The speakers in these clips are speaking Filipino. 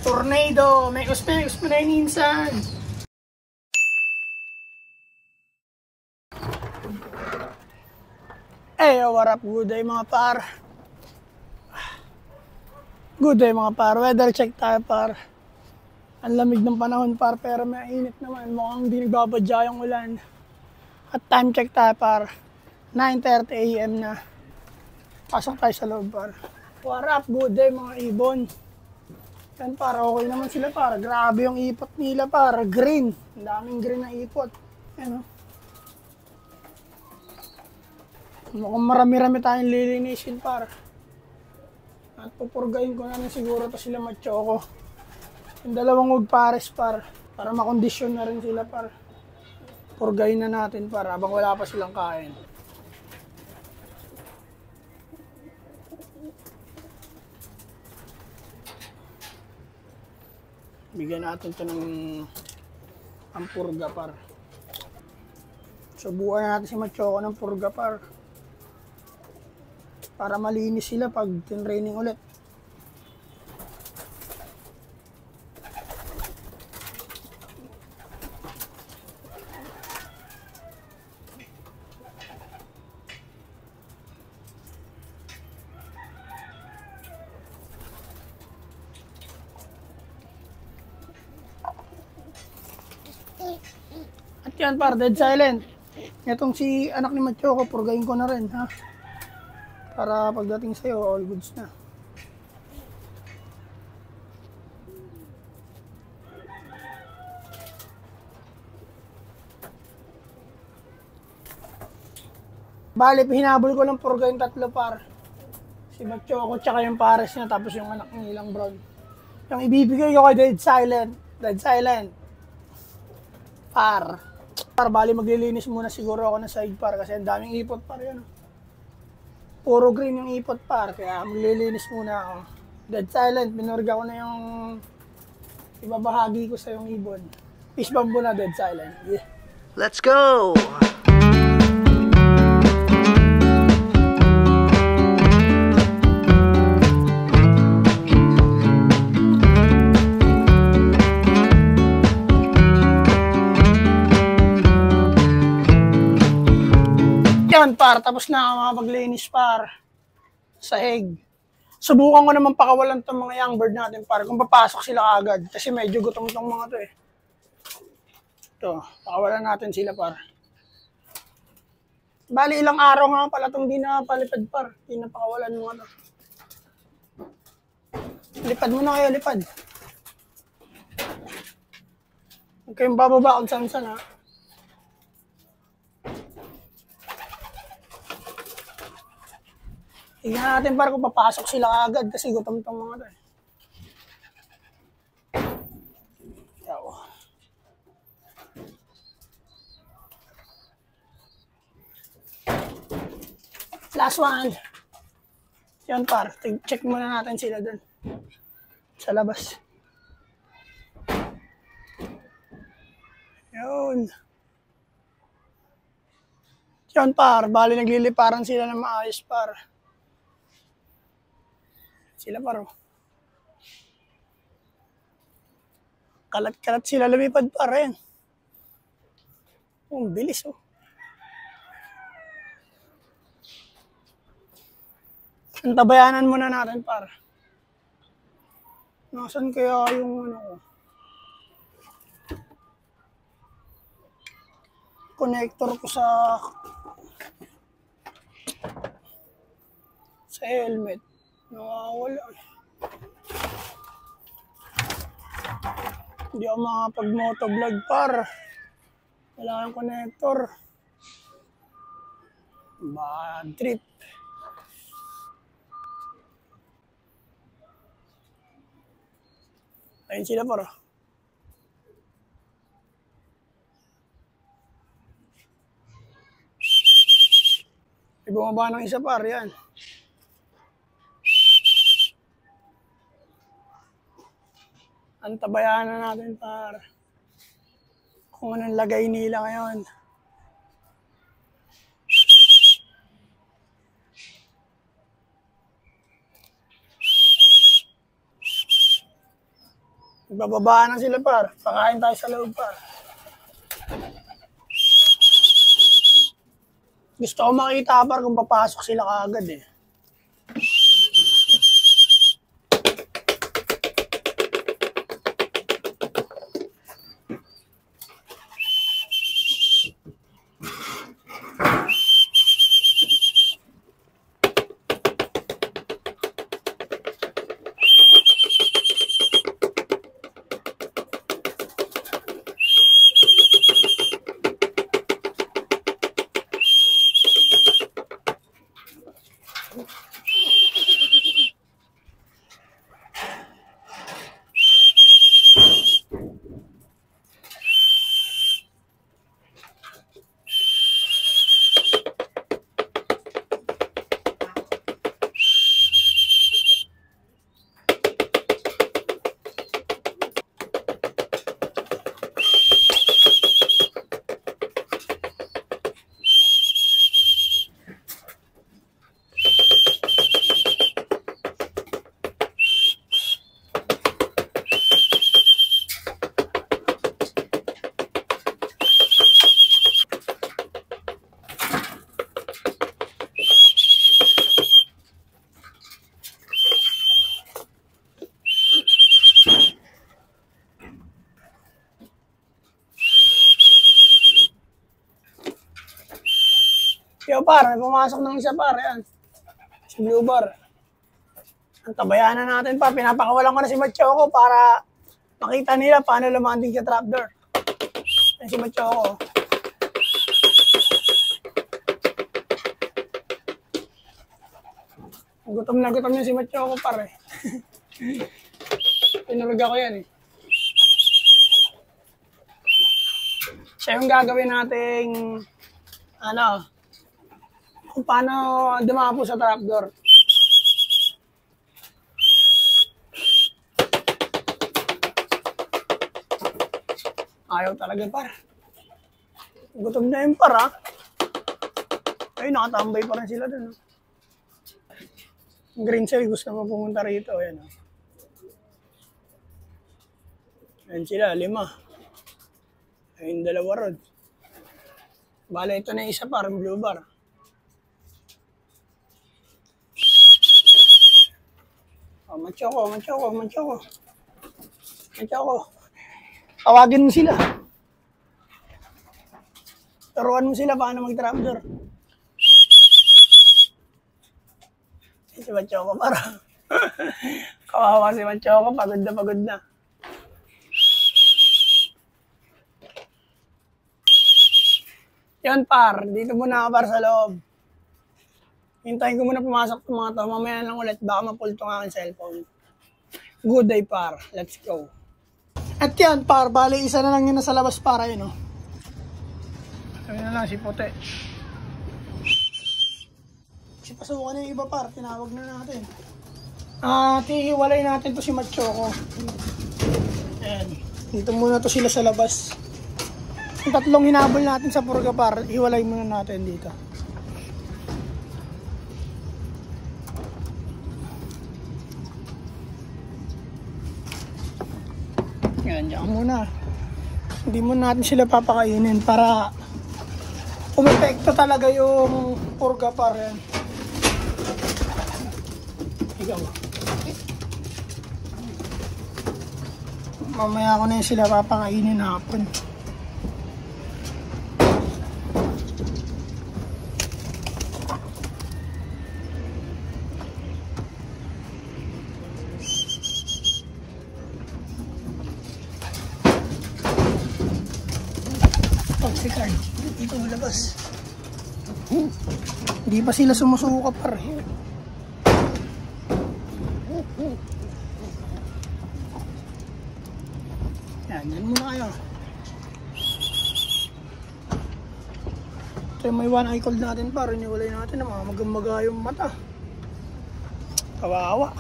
Tornado! Mekos mo na yun minsan! Hey, what up? Good day mga par. Good day mga par. Weather check tayo par. Ang lamig ng panahon par, pero may init naman. Mukhang hindi nagbabadya yung ulan. At time check tayo par. 9:30 AM na. Pasok tayo sa loob par. What up? Good day mga ibon. Yan par, okay naman sila par. Grabe yung ipot nila par. Green. Ang daming green na ipot. Yan o. Mukhang marami-rami tayong lilinisin par. At pupurgayin ko na siguro to sila Machoko. Yung dalawang wag pares par. Para makondisyon na rin sila par. Purgayin na natin par habang wala pa silang kain. Bigyan natin to ng purga par. Subukan natin si Machoko ng purga par. Para malinis sila pag tin-training ulit. At yan par, dead silent. Itong si anak ni Machoko, purgayin ko na rin ha. Para pagdating sa'yo, all goods na. Bali, hinabol ko lang purga yung tatlo par. Si Machoko tsaka yung pares niya, tapos yung anak nilang brown. Yung ibibigay ko kay dead silent. Dead silent. Par. Bali, maglilinis muna siguro ako ng side par kasi ang daming ipot par yan. Puro green yung ipot par, kaya maglilinis muna ako. Dead silent, binurga ko na yung ibabahagi ko sa yung ibon. Fish bamboo na dead silent. Yeah. Let's go! Yan par, tapos na ako maglinis par. Sahig. Subukan ko naman pakawalan itong mga young bird natin par kung papasok sila agad. Kasi medyo gutom itong mga to eh. Ito, pakawalan natin sila par. Bali ilang araw nga pala itong di napalipad par. Di napakawalan mo ano. Lipad mo na kayo, lipad. Huwag kayong bababa kung saan-saan ha. Tingnan natin para kung papasok sila agad kasi gutom itong mga to eh. Yaw. Last one. Yan par, check muna natin sila dun. Sa labas. Yun. Yan par, bali nagliliparan sila ng maayos par. Sila paro. Kalat-kalat sila lumipad para yan. Ang bilis oh. Antabayanan muna natin para. Nasaan kaya yung ano ko? Connector ko sa helmet. Nawawala. Hindi ako makapag-motovlog par. Wala kang connector. Bad trip. Ayun sila par. Bumaba ng isa par yan. Antabayan na natin par kung anong lagay nila ngayon. Bababa na sila par. Pakain tayo sa loob par. Gusto ko makita par kung papasok sila kaagad eh. Yo par, may pumasok ng isa par, yan. Si Blue Bar. Ang tabayanan natin par, pinapakawalan ko na si Machoco para makita nila paano lumanding sa trapdoor. Yan si Machoco. Gutom na gutom niya si Machoco par eh. Pinurga ko yan eh. Siya yung gagawin nating ano, kung paano dumapo sa trapdoor. Ayaw talaga par. Gutom na yun par ha. Ay, nakatambay pa rin sila dun. Green cell, gusto mo pumunta rito. Ayan, ayan sila, 5. Ayun, 2 rod. Bala, ito na isa par, Blue Bar. Oh, Machoco. Tawagin mo sila. Turuan mo sila paano mag-trapdoor. Si Machoco para. Kawawa si Machoco, pagod na. Yan par, dito muna ako par sa loob. Hintayin ko muna pumasok ng mga to. Mamaya lang ulit, baka mapulto nga ang cellphone. Good day par, let's go. At yan par, bali isa na lang yun nasa labas para yun oh. Sabi na lang si Puti. Si pasukan na yung iba par, tinawag na natin. Hihiwalay natin to si Machoco. Ayan, dito muna to sila sa labas. Yung 3 hinabol natin sa purga par, hiwalay muna natin dito. Yan, diyan muna. Hindi muna natin sila papakainin para umepekto talaga yung purga par yan. Ikaw. Mamaya ko na yung sila papakainin hapon. Si Card, dito labas. Hindi pa sila sumusuka par. Yan muna kayo. Ito yung may one eye cold natin par. Iniwalay natin na mamagamaga yung mata. Kawawa.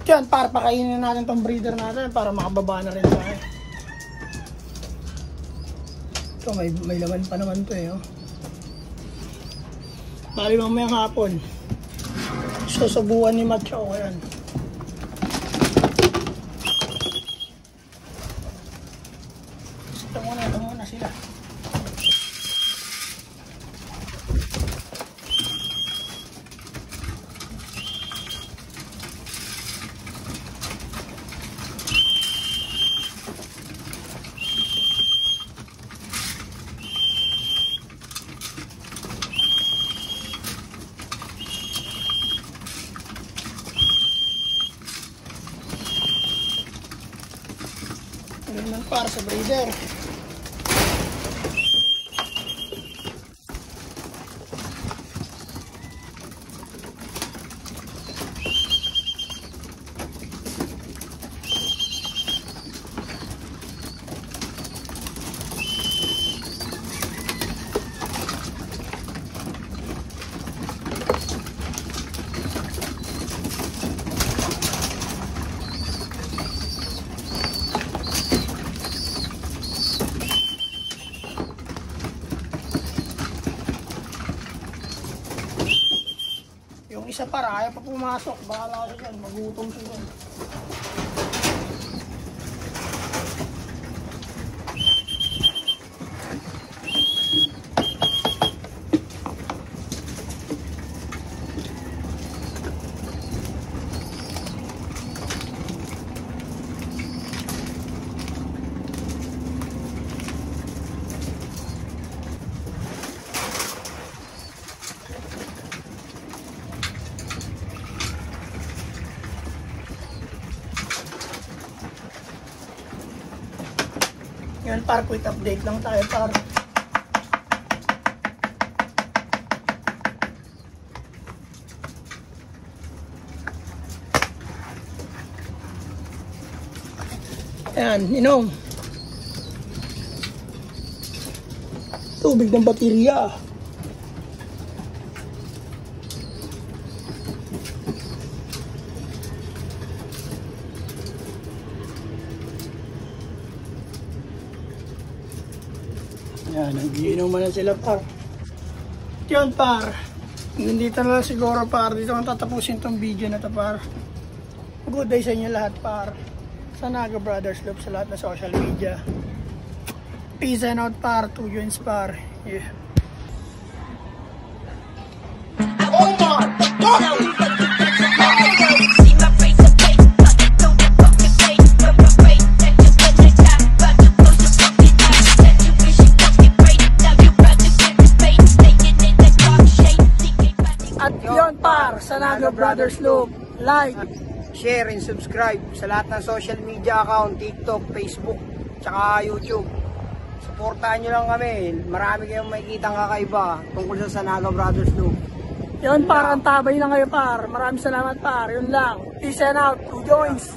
Yan, para pakainin natin tong breeder natin para makababa na rin tayo. Ito, may laman pa naman to eh. Oh. Bali mamayang hapon. susubuan ni Macho. Ayan. Ito muna sila. Ganun para sa breeder. Yung isa para ayaw pa pumasok, bahala siya dyan, magutom siya dyan. Yan par, quick update lang tayo par. Ayan, inom. Tubig ng baterya. Yan, nagiinuman na sila par. Yun par. Nandito na lang siguro par. Dito ang tatapusin tong video na to par. Good day sa inyo lahat par. Sa Naga Brothers Loop sa lahat na social media. Peace and out par. 2 joints par. Yeah. Oh my God! Sa Naga Brothers Loop, like, share, and subscribe sa lahat ng social media account, TikTok, Facebook, tsaka YouTube. Supportahan nyo lang kami. Marami kayong makikita kakaiba tungkol sa Naga Brothers Loop. Yun par, ang tabay na kayo par. Maraming salamat par. Yun lang. Peace and out. 2 joints.